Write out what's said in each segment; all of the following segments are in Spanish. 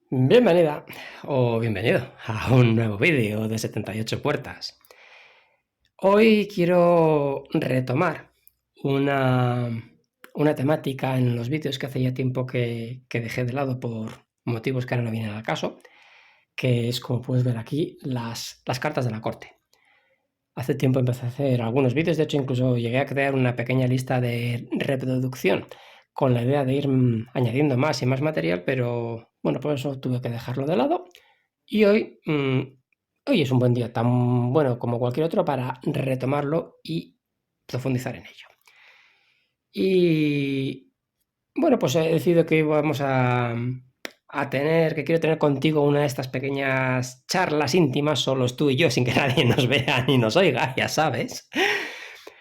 Bienvenida o bienvenido a un nuevo vídeo de 78 puertas. Hoy quiero retomar una, una temática en los vídeos que hace ya tiempo que dejé de lado por motivos que ahora no vienen al caso, que es, como puedes ver aquí, las cartas de la corte. Hace tiempo empecé a hacer algunos vídeos, de hecho incluso llegué a crear una pequeña lista de reproducción con la idea de ir añadiendo más y más material, pero bueno, por eso tuve que dejarlo de lado. Y hoy es un buen día, tan bueno como cualquier otro, para retomarlo y profundizar en ello. Y bueno, pues he decidido que vamos que quiero tener contigo una de estas pequeñas charlas íntimas, solos tú y yo, sin que nadie nos vea ni nos oiga, ya sabes.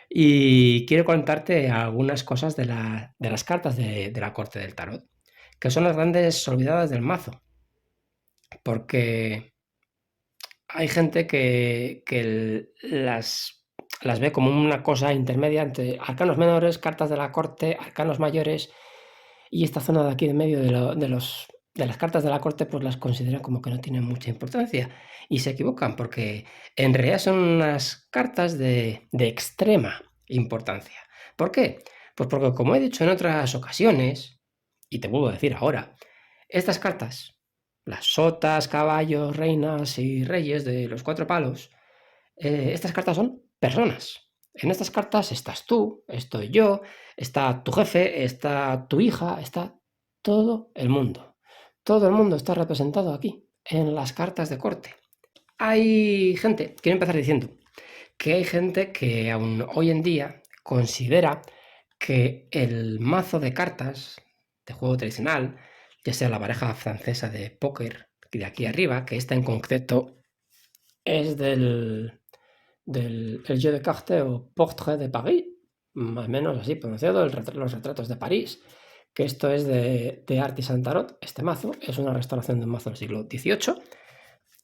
Y quiero contarte algunas cosas de las cartas de la corte del tarot, que son las grandes olvidadas del mazo, porque hay gente las ve como una cosa intermedia entre arcanos menores, cartas de la corte, arcanos mayores, y esta zona de aquí de medio de las cartas de la corte, pues las consideran como que no tienen mucha importancia. Y se equivocan, porque en realidad son unas cartas de extrema importancia. ¿Por qué? Pues porque, como he dicho en otras ocasiones, y te vuelvo a decir ahora, estas cartas, las sotas, caballos, reinas y reyes de los cuatro palos, estas cartas son personas. En estas cartas estás tú, estoy yo, está tu jefe, está tu hija, está todo el mundo. Todo el mundo está representado aquí, en las cartas de corte. Hay gente, quiero empezar diciendo, que hay gente que aún hoy en día considera que el mazo de cartas de juego tradicional, ya sea la baraja francesa de póker, de aquí arriba, que esta en concreto es del Jeu de Cartes o Portrait de Paris, más o menos así pronunciado, los retratos de París, que esto es de Artisan Tarot. Este mazo es una restauración de un mazo del siglo XVIII.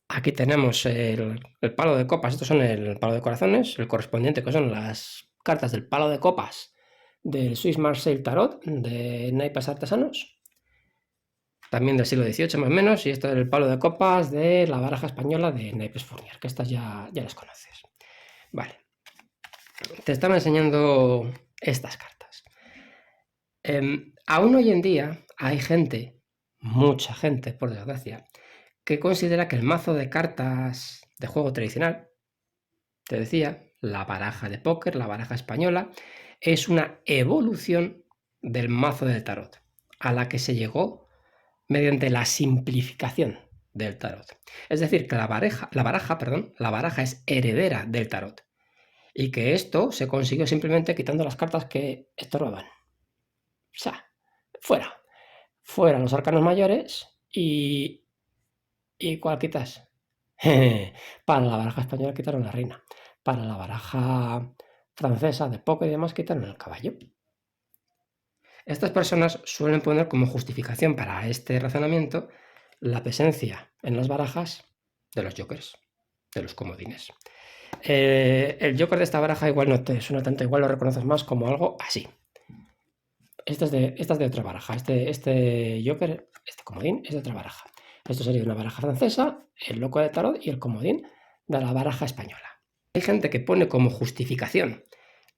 Aquí tenemos el palo de copas, estos son el palo de corazones, el correspondiente que son las cartas del palo de copas del Swiss Marseille Tarot de naipes artesanos, también del siglo XVIII más o menos, y esto es el palo de copas de la baraja española de naipes Fournier, que estas ya las conoces. Vale, te estaba enseñando estas cartas. Aún hoy en día hay gente, mucha gente por desgracia, que considera que el mazo de cartas de juego tradicional, te decía, la baraja de póker, la baraja española, es una evolución del mazo del tarot, a la que se llegó mediante la simplificación del tarot. Es decir, que la baraja es heredera del tarot. Y que esto se consiguió simplemente quitando las cartas que estorbaban. O sea, fuera. Fuera los arcanos mayores ¿y cuál quitas? Para la baraja española quitaron la reina. Para la baraja francesa de póker y demás quitaron el caballo. Estas personas suelen poner como justificación para este razonamiento la presencia en las barajas de los jokers, de los comodines. El joker de esta baraja igual no te suena tanto, igual lo reconoces más como algo así. Esta es de otra baraja. Este joker, este comodín, es de otra baraja. Esto sería una baraja francesa, el loco de tarot y el comodín de la baraja española. Hay gente que pone como justificación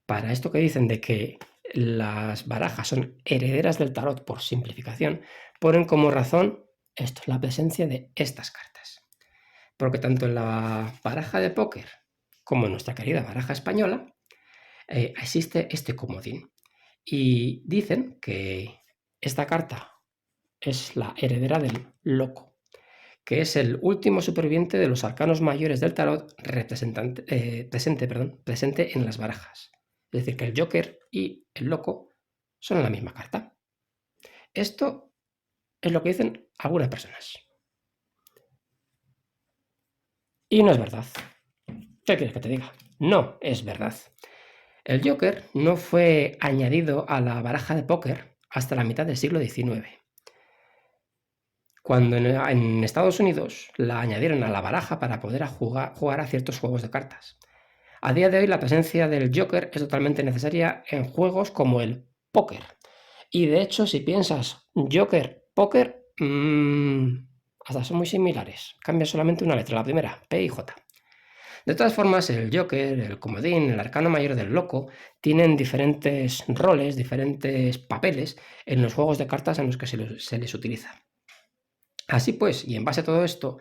para esto que dicen de que las barajas son herederas del tarot por simplificación, ponen como razón esto, la presencia de estas cartas. Porque tanto en la baraja de póker como en nuestra querida baraja española existe este comodín. Y dicen que esta carta es la heredera del loco, que es el último superviviente de los arcanos mayores del tarot presente en las barajas. Es decir, que el Joker y el loco son la misma carta. Esto es lo que dicen algunas personas. Y no es verdad. ¿Qué quieres que te diga? No es verdad. El Joker no fue añadido a la baraja de póker hasta la mitad del siglo XIX. Cuando en Estados Unidos la añadieron a la baraja para poder jugar a ciertos juegos de cartas. A día de hoy la presencia del Joker es totalmente necesaria en juegos como el póker. Y de hecho, si piensas Joker, póker, hasta son muy similares. Cambia solamente una letra, la primera, P y J. De todas formas, el Joker, el comodín, el arcano mayor del loco tienen diferentes roles, diferentes papeles en los juegos de cartas en los que se les utiliza. Así pues, y en base a todo esto,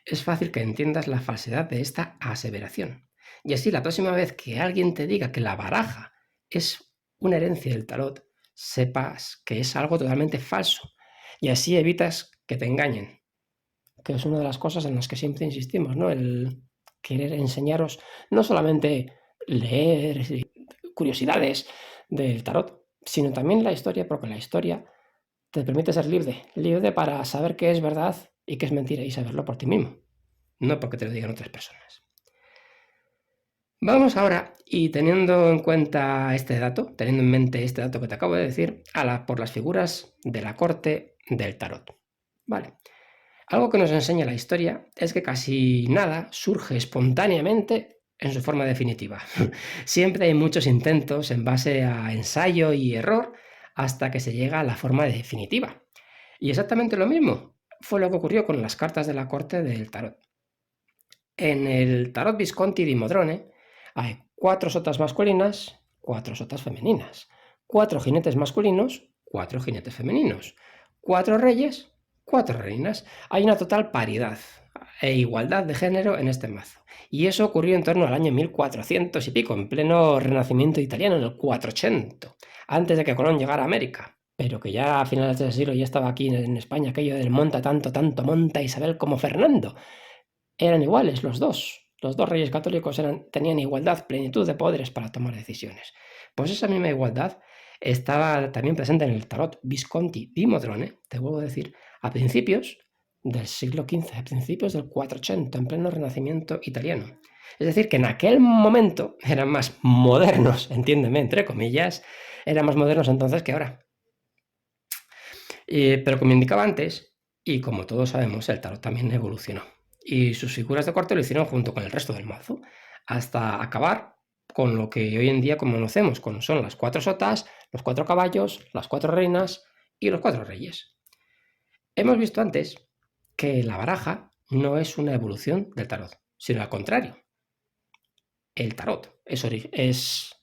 es fácil que entiendas la falsedad de esta aseveración. Y así la próxima vez que alguien te diga que la baraja es una herencia del tarot, sepas que es algo totalmente falso. Y así evitas que te engañen, que es una de las cosas en las que siempre insistimos, ¿no? El querer enseñaros no solamente leer curiosidades del tarot, sino también la historia, porque la historia te permite ser libre para saber qué es verdad y qué es mentira y saberlo por ti mismo, no porque te lo digan otras personas. Vamos ahora, y teniendo en cuenta este dato, teniendo en mente este dato que te acabo de decir, por las figuras de la corte del tarot. Vale. Algo que nos enseña la historia es que casi nada surge espontáneamente en su forma definitiva. Siempre hay muchos intentos en base a ensayo y error hasta que se llega a la forma definitiva. Y exactamente lo mismo fue lo que ocurrió con las cartas de la corte del tarot. En el tarot Visconti di Modrone hay 4 sotas masculinas, 4 sotas femeninas, 4 jinetes masculinos, 4 jinetes femeninos, 4 reyes, 4 reinas. Hay una total paridad e igualdad de género en este mazo. Y eso ocurrió en torno al año 1400 y pico, en pleno Renacimiento italiano, en el 480, antes de que Colón llegara a América. Pero que ya a finales del siglo ya estaba aquí en España aquello del monta tanto, monta Isabel como Fernando. Eran iguales los dos. Los dos reyes católicos tenían igualdad, plenitud de poderes para tomar decisiones. Pues esa misma igualdad estaba también presente en el tarot Visconti di Modrone, te vuelvo a decir, a principios del siglo XV, a principios del 480, en pleno Renacimiento italiano. Es decir, que en aquel momento eran más modernos, entiéndeme, entre comillas, eran más modernos entonces que ahora. Pero como indicaba antes, y como todos sabemos, el tarot también evolucionó. Y sus figuras de corte lo hicieron junto con el resto del mazo, hasta acabar con lo que hoy en día conocemos, son las 4 sotas, los 4 caballos, las 4 reinas y los 4 reyes. Hemos visto antes que la baraja no es una evolución del tarot, sino al contrario. El tarot es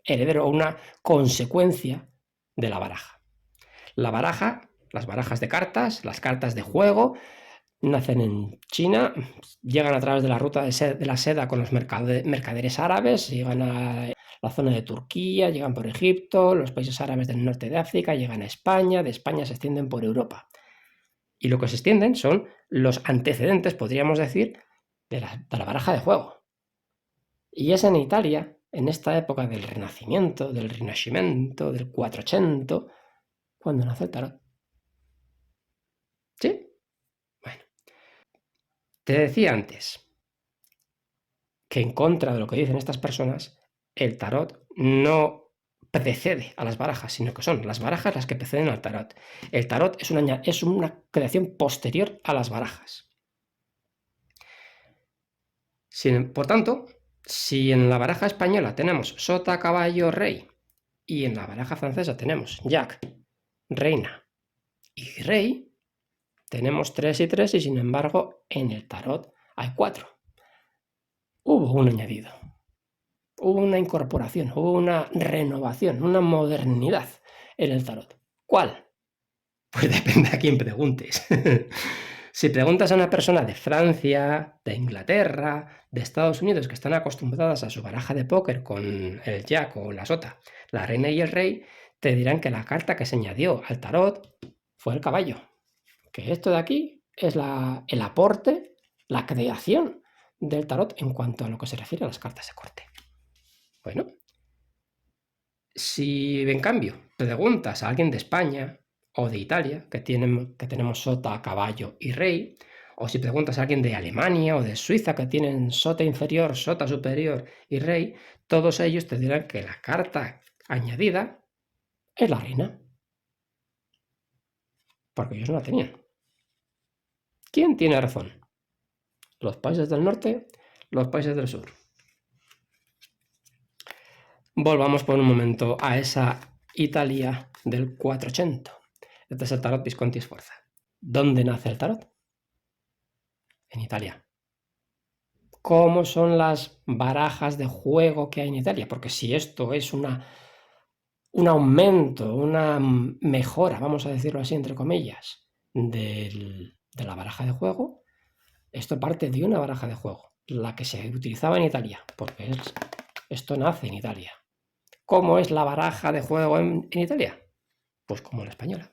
heredero o una consecuencia de la baraja. La baraja, las barajas de cartas, las cartas de juego, nacen en China, llegan a través de la ruta de la seda con los mercaderes árabes, llegan a la zona de Turquía, llegan por Egipto, los países árabes del norte de África, llegan a España, de España se extienden por Europa. Y lo que se extienden son los antecedentes, podríamos decir, de la baraja de juego. Y es en Italia, en esta época del Renacimiento, del Rinascimento, del 480, cuando nace el tarot. ¿Sí? Bueno. Te decía antes que en contra de lo que dicen estas personas, el tarot no precede a las barajas, sino que son las barajas las que preceden al tarot. El tarot es una creación posterior a las barajas. Por tanto, si en la baraja española tenemos sota, caballo, rey, y en la baraja francesa tenemos jack, reina y rey, tenemos 3 y 3 y sin embargo en el tarot hay 4. Hubo un añadido, hubo una incorporación, hubo una renovación, una modernidad en el tarot. ¿Cuál? Pues depende a quién preguntes. Si preguntas a una persona de Francia, de Inglaterra, de Estados Unidos, que están acostumbradas a su baraja de póker con el jack o la sota, la reina y el rey, te dirán que la carta que se añadió al tarot fue el caballo. Que esto de aquí es el aporte, la creación del tarot en cuanto a lo que se refiere a las cartas de corte. Bueno, si en cambio preguntas a alguien de España o de Italia, que tenemos sota, caballo y rey, o si preguntas a alguien de Alemania o de Suiza, que tienen sota inferior, sota superior y rey, todos ellos te dirán que la carta añadida es la reina. Porque ellos no la tenían. ¿Quién tiene razón? ¿Los países del norte? ¿Los países del sur? Volvamos por un momento a esa Italia del 480. Este es el tarot Visconti Sforza. ¿Dónde nace el tarot? en Italia. ¿Cómo son las barajas de juego que hay en Italia? Porque si esto es un aumento, una mejora, vamos a decirlo así, entre comillas, de la baraja de juego, esto parte de una baraja de juego, la que se utilizaba en Italia, porque esto nace en Italia. ¿Cómo es la baraja de juego en Italia? Pues como la española.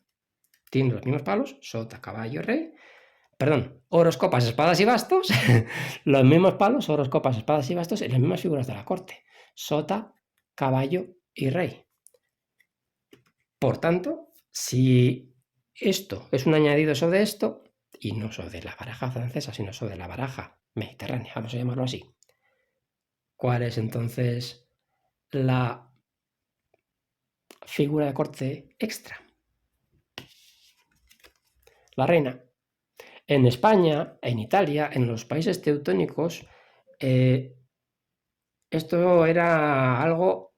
Tiene los mismos palos, sota, caballo, rey. Perdón, oros, copas, espadas y bastos. Los mismos palos, oros, copas, espadas y bastos, y las mismas figuras de la corte. Sota, caballo y rey. Por tanto, si esto es un añadido sobre esto, y no sobre la baraja francesa, sino sobre la baraja mediterránea, vamos a llamarlo así, ¿cuál es entonces la figura de corte extra? La reina. En España, en Italia, en los países teutónicos, esto era algo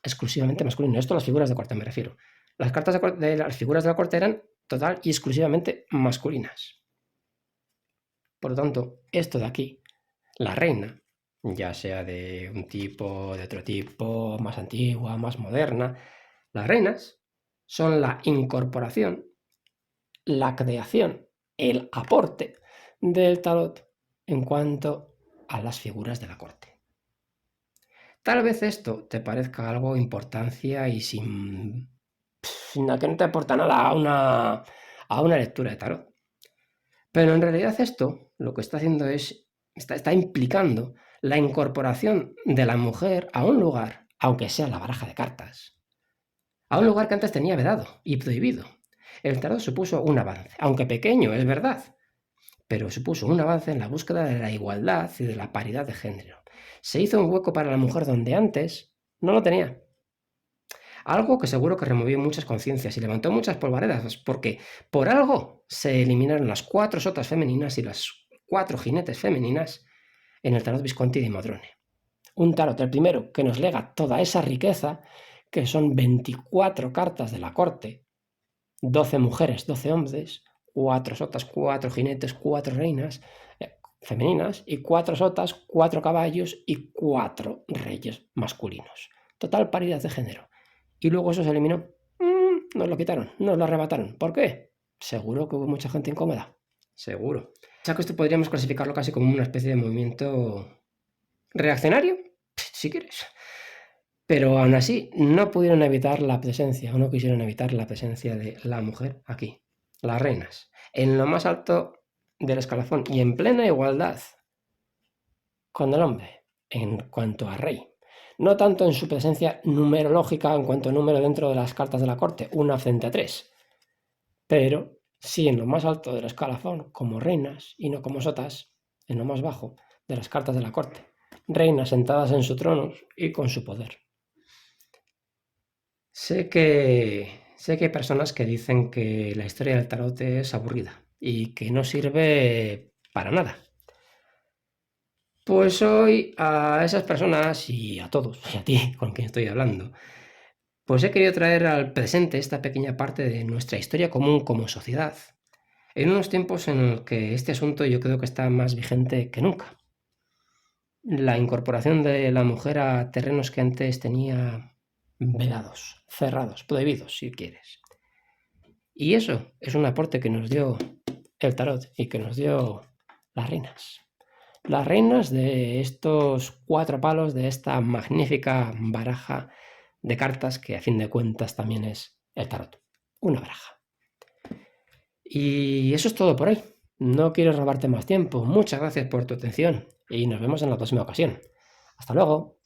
exclusivamente masculino. Esto las figuras de corte me refiero. Las cartas de las figuras de la corte eran total y exclusivamente masculinas. Por lo tanto, esto de aquí, la reina, ya sea de un tipo, de otro tipo, más antigua, más moderna, las reinas son la incorporación, la creación, el aporte del tarot en cuanto a las figuras de la corte. Tal vez esto te parezca algo importancia y sin que no te aporta nada a una lectura de tarot. Pero en realidad esto lo que está haciendo es, está implicando la incorporación de la mujer a un lugar, aunque sea la baraja de cartas, a un lugar que antes tenía vedado y prohibido. El tarot supuso un avance, aunque pequeño, es verdad, pero supuso un avance en la búsqueda de la igualdad y de la paridad de género. Se hizo un hueco para la mujer donde antes no lo tenía. Algo que seguro que removió muchas conciencias y levantó muchas polvaredas, porque por algo se eliminaron las 4 sotas femeninas y las 4 jinetes femeninas en el tarot Visconti di Modrone. Un tarot, el primero, que nos lega toda esa riqueza, que son 24 cartas de la corte, 12 mujeres, 12 hombres, 4 sotas, 4 jinetes, 4 reinas femeninas y 4 sotas, 4 caballos y 4 reyes masculinos. Total paridad de género. Y luego eso se eliminó. Nos lo quitaron, nos lo arrebataron. ¿Por qué? Seguro que hubo mucha gente incómoda. Seguro. O sea que esto podríamos clasificarlo casi como una especie de movimiento reaccionario, si quieres. Pero aún así no pudieron evitar la presencia, o no quisieron evitar la presencia de la mujer aquí, las reinas, en lo más alto del escalafón y en plena igualdad con el hombre en cuanto a rey. No tanto en su presencia numerológica en cuanto a número dentro de las cartas de la corte, 1 frente a 3, pero sí en lo más alto del escalafón como reinas y no como sotas en lo más bajo de las cartas de la corte, reinas sentadas en su trono y con su poder. Sé que hay personas que dicen que la historia del tarot es aburrida y que no sirve para nada. Pues hoy a esas personas y a todos, y a ti con quien estoy hablando, pues he querido traer al presente esta pequeña parte de nuestra historia común como sociedad, en unos tiempos en los que este asunto yo creo que está más vigente que nunca. La incorporación de la mujer a terrenos que antes tenía vedados, cerrados, prohibidos, si quieres. Y eso es un aporte que nos dio el tarot y que nos dio las reinas. Las reinas de estos 4 palos, de esta magnífica baraja de cartas que a fin de cuentas también es el tarot. Una baraja. Y eso es todo por hoy. No quiero robarte más tiempo. Muchas gracias por tu atención y nos vemos en la próxima ocasión. Hasta luego.